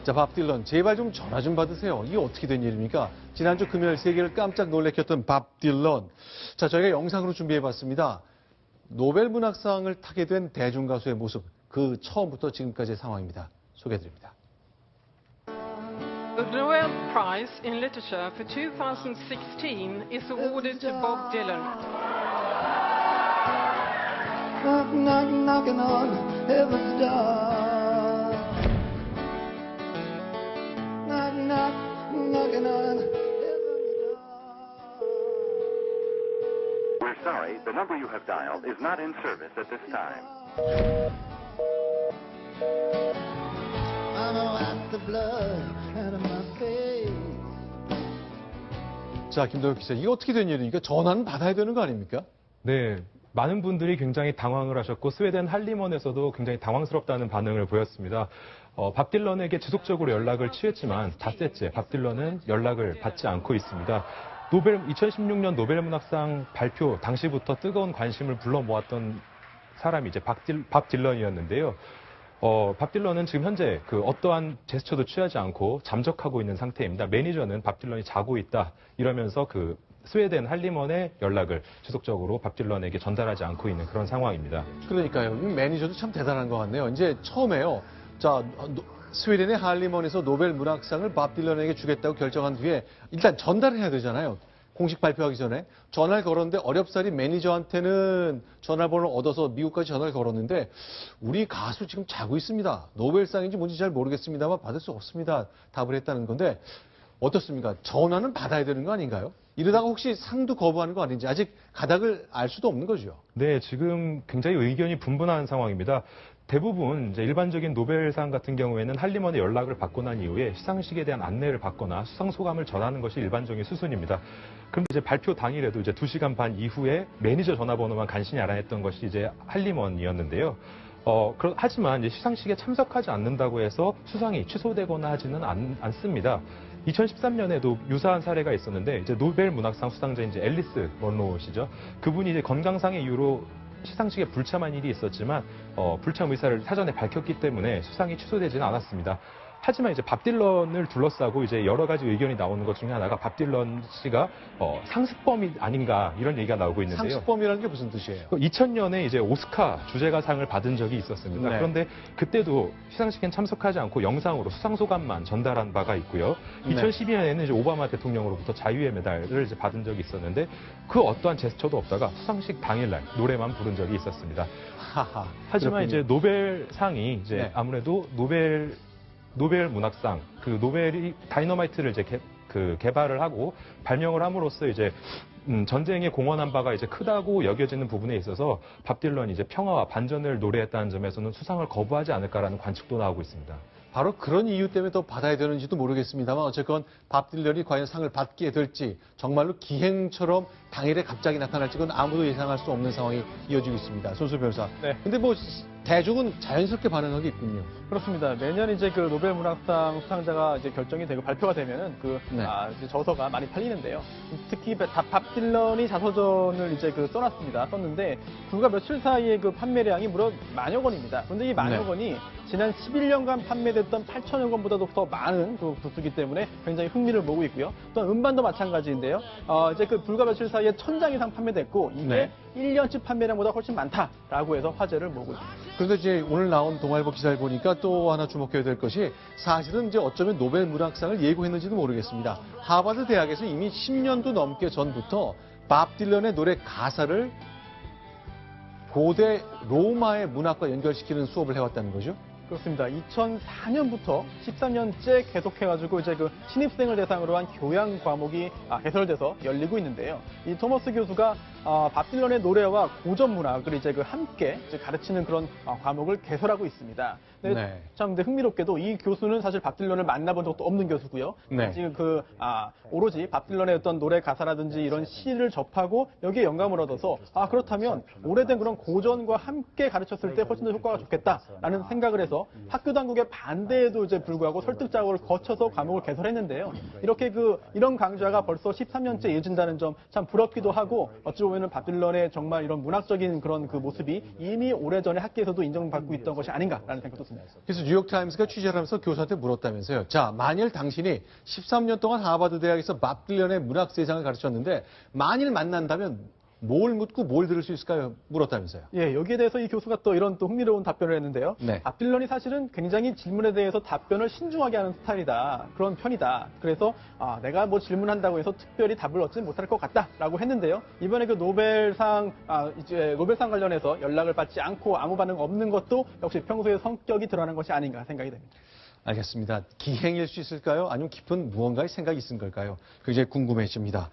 자, 밥 딜런, 제발 좀 전화 좀 받으세요. 이게 어떻게 된 일입니까? 지난주 금요일 세계를 깜짝 놀래켰던 밥 딜런. 자, 저희가 영상으로 준비해봤습니다. 노벨 문학상을 타게 된 대중가수의 모습, 그 처음부터 지금까지의 상황입니다. 소개해드립니다. The Nobel Prize in Literature for 2016 is awarded to Bob Dylan. Knock, knock, knocking on heaven's door. Knock, knock, knocking on heaven's door. We're sorry, the number you have dialed is not in service at this time. I'm gonna wipe the blood out of my face. 자, 김도혁 기자, 이게 어떻게 된 일입니까? 전화는 받아야 되는 거 아닙니까? 네, 많은 분들이 굉장히 당황을 하셨고 스웨덴 할리먼에서도 굉장히 당황스럽다는 반응을 보였습니다. 밥 딜런에게 지속적으로 연락을 취했지만 닷새째 밥 딜런은 연락을 받지 않고 있습니다. 2016년 노벨 문학상 발표 당시부터 뜨거운 관심을 불러 모았던 사람이 이제 밥 딜런이었는데요. 밥 딜런은 지금 현재 어떠한 제스처도 취하지 않고 잠적하고 있는 상태입니다. 매니저는 밥 딜런이 자고 있다 이러면서 스웨덴 할리먼의 연락을 지속적으로 밥 딜런에게 전달하지 않고 있는 그런 상황입니다. 그러니까요. 이 매니저도 참 대단한 것 같네요. 이제 처음에요. 자, 스웨덴의 할리먼에서 노벨 문학상을 밥 딜런에게 주겠다고 결정한 뒤에 일단 전달을 해야 되잖아요. 공식 발표하기 전에 전화를 걸었는데 어렵사리 매니저한테는 전화번호를 얻어서 미국까지 전화를 걸었는데 우리 가수 지금 자고 있습니다. 노벨상인지 뭔지 잘 모르겠습니다만 받을 수 없습니다. 답을 했다는 건데 어떻습니까? 전화는 받아야 되는 거 아닌가요? 이러다가 혹시 상도 거부하는 거 아닌지 아직 가닥을 알 수도 없는 거죠. 네, 지금 굉장히 의견이 분분한 상황입니다. 대부분 이제 일반적인 노벨상 같은 경우에는 할리먼의 연락을 받고 난 이후에 시상식에 대한 안내를 받거나 수상 소감을 전하는 것이 일반적인 수순입니다. 그런데 이제 발표 당일에도 이제 2시간 반 이후에 매니저 전화번호만 간신히 알아냈던 것이 이제 할리먼이었는데요. 하지만 이제 시상식에 참석하지 않는다고 해서 수상이 취소되거나 하지는 않습니다. 2013년에도 유사한 사례가 있었는데 이제 노벨 문학상 수상자인 이제 앨리스 먼로 씨죠. 그분이 이제 건강상의 이유로 시상식에 불참한 일이 있었지만 불참 의사를 사전에 밝혔기 때문에 수상이 취소되지는 않았습니다. 하지만 이제 밥 딜런을 둘러싸고 이제 여러 가지 의견이 나오는 것 중에 하나가 밥 딜런 씨가 상습범이 아닌가 이런 얘기가 나오고 있는데요. 상습범이라는 게 무슨 뜻이에요? 2000년에 이제 오스카 주제가상을 받은 적이 있었습니다. 네. 그런데 그때도 시상식엔 참석하지 않고 영상으로 수상 소감만 전달한 바가 있고요. 2012년에는 이제 오바마 대통령으로부터 자유의 메달을 이제 받은 적이 있었는데 그 어떠한 제스처도 없다가 수상식 당일날 노래만 부른 적이 있었습니다. 하지만 이제 노벨상이 이제 네. 아무래도 노벨 문학상, 노벨이 다이너마이트를 이제 개발을 하고 발명을 함으로써 이제 전쟁에 공헌한 바가 이제 크다고 여겨지는 부분에 있어서 밥 딜런이 이제 평화와 반전을 노래했다는 점에서는 수상을 거부하지 않을까라는 관측도 나오고 있습니다. 바로 그런 이유 때문에 더 받아야 되는지도 모르겠습니다만 어쨌건 밥 딜런이 과연 상을 받게 될지 정말로 기행처럼 당일에 갑자기 나타날지 그건 아무도 예상할 수 없는 상황이 이어지고 있습니다. 손수 변호사. 네. 근데 뭐 대중은 자연스럽게 반응하겠군요. 그렇습니다. 매년 이제 노벨 문학상 수상자가 이제 결정이 되고 발표가 되면은 이제 저서가 많이 팔리는데요. 특히 밥 딜런이 자서전을 이제 써놨습니다. 썼는데 불과 며칠 사이에 판매량이 무려 10,000여 권입니다. 그런데 이 10,000여 권이 지난 11년간 판매됐던 8,000여 권보다도 더 많은 부수기 때문에 굉장히 흥미를 모으고 있고요. 또한 음반도 마찬가지인데요. 이제 불과 며칠 사이에 1,000장 이상 판매됐고 이게 1년치 판매량보다 훨씬 많다라고 해서 화제를 모으고 있습니다. 그런데 이제 오늘 나온 동아일보 기사를 보니까 또 하나 주목해야 될 것이 사실은 이제 어쩌면 노벨 문학상을 예고했는지도 모르겠습니다. 하버드 대학에서 이미 10년도 넘게 전부터 밥 딜런의 노래 가사를 고대 로마의 문학과 연결시키는 수업을 해왔다는 거죠. 그렇습니다. 2004년부터 13년째 계속해가지고 이제 신입생을 대상으로 한 교양 과목이 개설돼서 열리고 있는데요. 이 토머스 교수가 밥 딜런의 노래와 고전 문학을 이제 함께 가르치는 그런 과목을 개설하고 있습니다. 참 흥미롭게도 이 교수는 사실 밥 딜런을 만나본 적도 없는 교수고요. 지금 오로지 밥 딜런의 어떤 노래 가사라든지 이런 시를 접하고 여기에 영감을 얻어서 그렇다면 오래된 그런 고전과 함께 가르쳤을 때 훨씬 더 효과가 좋겠다라는 생각을 해서 학교 당국의 반대에도 이제 불구하고 설득 작업을 거쳐서 과목을 개설했는데요. 이렇게 이런 강좌가 벌써 13년째 이어진다는 점 참 부럽기도 하고 어찌 보면 경우에는 밥 딜런의 정말 이런 문학적인 그런 그 모습이 이미 오래전에 학계에서도 인정받고 있던 것이 아닌가라는 생각도 듭니다. 그래서 뉴욕타임스가 취재를 하면서 교수한테 물었다면서요. 자, 만일 당신이 13년 동안 하버드 대학에서 밥 딜런의 문학 세상을 가르쳤는데 만일 만난다면 뭘 묻고 뭘 들을 수 있을까요? 물었다면서요. 예, 여기에 대해서 이 교수가 또 이런 또 흥미로운 답변을 했는데요. 네. 밥 딜런이 사실은 굉장히 질문에 대해서 답변을 신중하게 하는 스타일이다. 그런 편이다. 그래서 내가 뭐 질문한다고 해서 특별히 답을 얻지 못할 것 같다라고 했는데요. 이번에 그 노벨상 관련해서 연락을 받지 않고 아무 반응 없는 것도 역시 평소의 성격이 드러나는 것이 아닌가 생각이 됩니다. 알겠습니다. 기행일 수 있을까요? 아니면 깊은 무언가의 생각이 있은 걸까요? 굉장히 궁금해집니다.